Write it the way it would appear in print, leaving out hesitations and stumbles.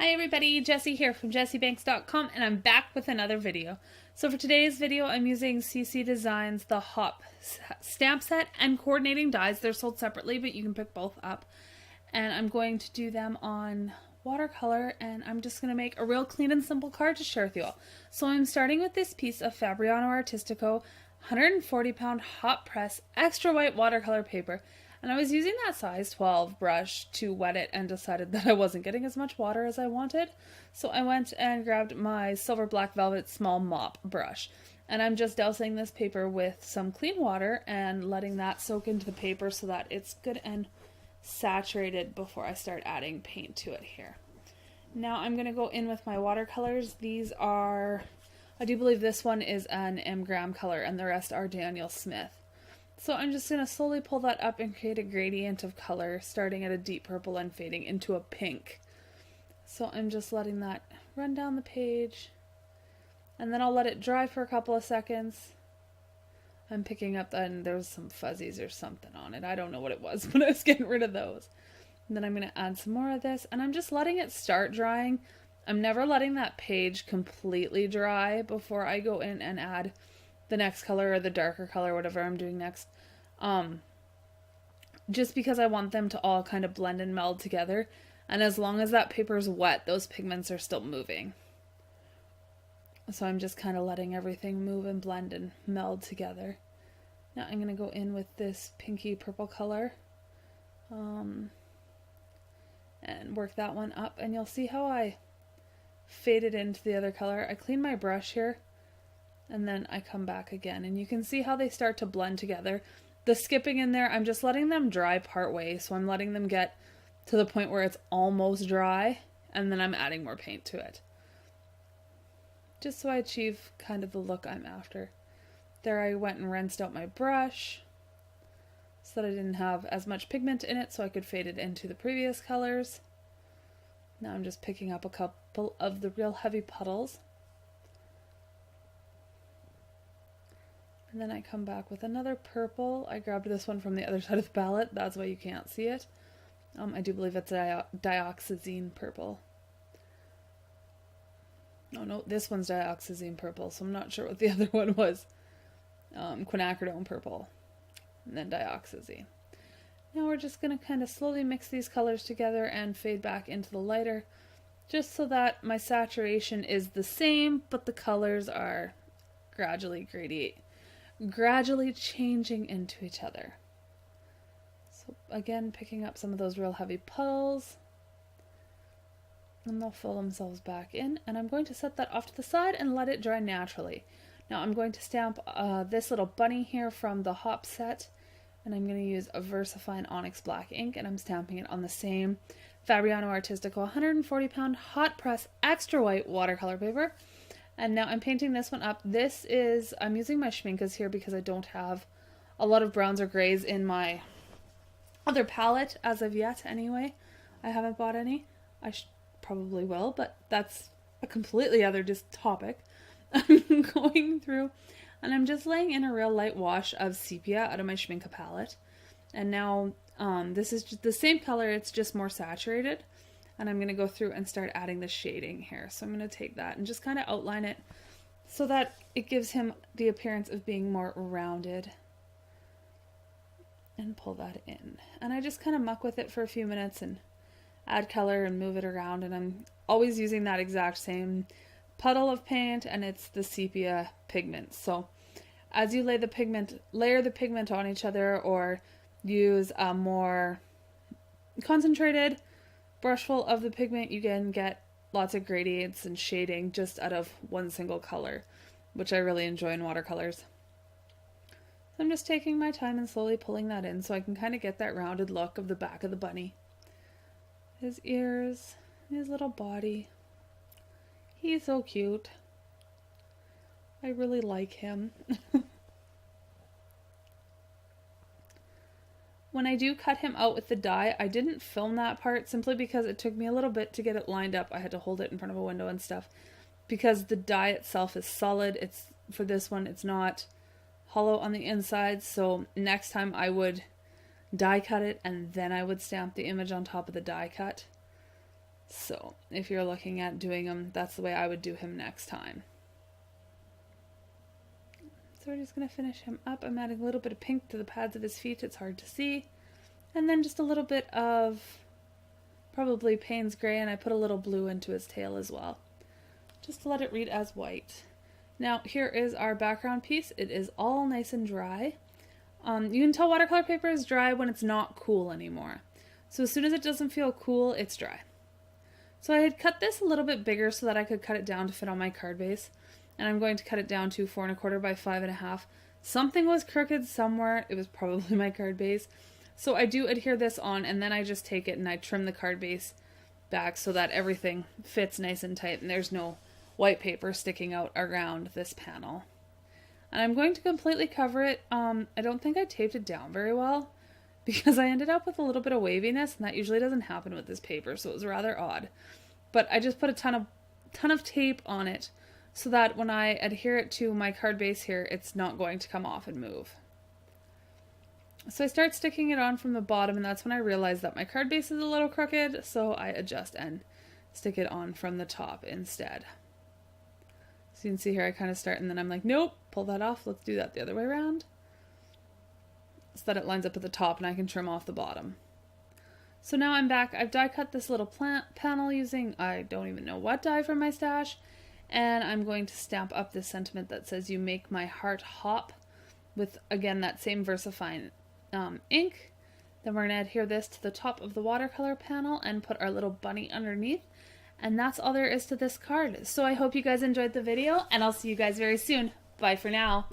Hi everybody, Jessie here from jessiebanks.com, and I'm back with another video. So for today's video, I'm using CC Designs, the Hop stamp set and coordinating dies. They're sold separately, but you can pick both up. And I'm going to do them on watercolor, and I'm just going to make a real clean and simple card to share with you all. So I'm starting with this piece of Fabriano Artistico 140 pound hot press extra white watercolor paper. And I was using that size 12 brush to wet it and decided that I wasn't getting as much water as I wanted. So I went and grabbed my silver black velvet small mop brush. And I'm just dousing this paper with some clean water and letting that soak into the paper so that it's good and saturated before I start adding paint to it here. Now I'm going to go in with my watercolors. These are, I do believe this one is an M. Graham color and the rest are Daniel Smith. So I'm just going to slowly pull that up and create a gradient of color, starting at a deep purple and fading into a pink. So I'm just letting that run down the page, and then I'll let it dry for a couple of seconds. I'm picking up, and there was some fuzzies or something on it. I don't know what it was, but I was getting rid of those. And then I'm going to add some more of this, and I'm just letting it start drying. I'm never letting that page completely dry before I go in and add the next color or the darker color, whatever I'm doing next. Just because I want them to all kind of blend and meld together. And as long as that paper's wet, those pigments are still moving. So I'm just kind of letting everything move and blend and meld together. Now I'm going to go in with this pinky purple color. And work that one up. And you'll see how I fade it into the other color. I clean my brush here. And then I come back again, and you can see how they start to blend together. The skipping in there, I'm just letting them dry part way, so I'm letting them get to the point where it's almost dry, and then I'm adding more paint to it. Just so I achieve kind of the look I'm after. There I went and rinsed out my brush, so that I didn't have as much pigment in it, so I could fade it into the previous colors. Now I'm just picking up a couple of the real heavy puddles. And then I come back with another purple. I grabbed this one from the other side of the palette. That's why you can't see it. I do believe it's a dioxazine purple. No, this one's dioxazine purple, so I'm not sure what the other one was. Quinacridone purple. And then dioxazine. Now we're just going to kind of slowly mix these colors together and fade back into the lighter, just so that my saturation is the same, but the colors are gradually changing into each other. So again, picking up some of those real heavy puddles, and they'll fill themselves back in, and I'm going to set that off to the side and let it dry naturally. Now I'm going to stamp this little bunny here from the Hop set, and I'm going to use a VersaFine Onyx Black ink, and I'm stamping it on the same Fabriano Artistico 140 pound hot press extra white watercolor paper. And now I'm painting this one up. I'm using my Schmincas here because I don't have a lot of browns or grays in my other palette as of yet anyway. I haven't bought any. I probably will, but that's a completely other topic. I'm going through and I'm just laying in a real light wash of sepia out of my Schminka palette. And now this is just the same color, it's just more saturated. And I'm going to go through and start adding the shading here. So I'm going to take that and just kind of outline it so that it gives him the appearance of being more rounded. And pull that in. And I just kind of muck with it for a few minutes and add color and move it around. And I'm always using that exact same puddle of paint, and it's the sepia pigment. So as you layer the pigment on each other, or use a more concentrated brushful of the pigment, you can get lots of gradients and shading just out of one single color, which I really enjoy in watercolors. So I'm just taking my time and slowly pulling that in so I can kind of get that rounded look of the back of the bunny. His ears, his little body. He's so cute. I really like him. When I do cut him out with the die, I didn't film that part simply because it took me a little bit to get it lined up. I had to hold it in front of a window and stuff because the die itself is solid. For this one, it's not hollow on the inside. So next time I would die cut it and then I would stamp the image on top of the die cut. So if you're looking at doing him, that's the way I would do him next time. So we're just going to finish him up. I'm adding a little bit of pink to the pads of his feet. It's hard to see. And then just a little bit of probably Payne's Gray, and I put a little blue into his tail as well, just to let it read as white. Now here is our background piece. It is all nice and dry. You can tell watercolor paper is dry when it's not cool anymore. So as soon as it doesn't feel cool, it's dry. So I had cut this a little bit bigger so that I could cut it down to fit on my card base. And I'm going to cut it down to 4 1/4 by 5 1/2. Something was crooked somewhere. It was probably my card base. So I do adhere this on, and then I just take it and I trim the card base back so that everything fits nice and tight and there's no white paper sticking out around this panel. And I'm going to completely cover it. I don't think I taped it down very well because I ended up with a little bit of waviness, and that usually doesn't happen with this paper, so it was rather odd. But I just put a ton of tape on it so that when I adhere it to my card base here, it's not going to come off and move. So I start sticking it on from the bottom, and that's when I realize that my card base is a little crooked, so I adjust and stick it on from the top instead. So you can see here I kind of start, and then I'm like, nope, pull that off, let's do that the other way around, so that it lines up at the top and I can trim off the bottom. So now I'm back. I've die cut this little plant panel using, I don't even know what dye from my stash, and I'm going to stamp up this sentiment that says, "You make my heart hop," with, again, that same VersaFine ink. Then we're going to adhere this to the top of the watercolor panel and put our little bunny underneath. And that's all there is to this card. So I hope you guys enjoyed the video, and I'll see you guys very soon. Bye for now.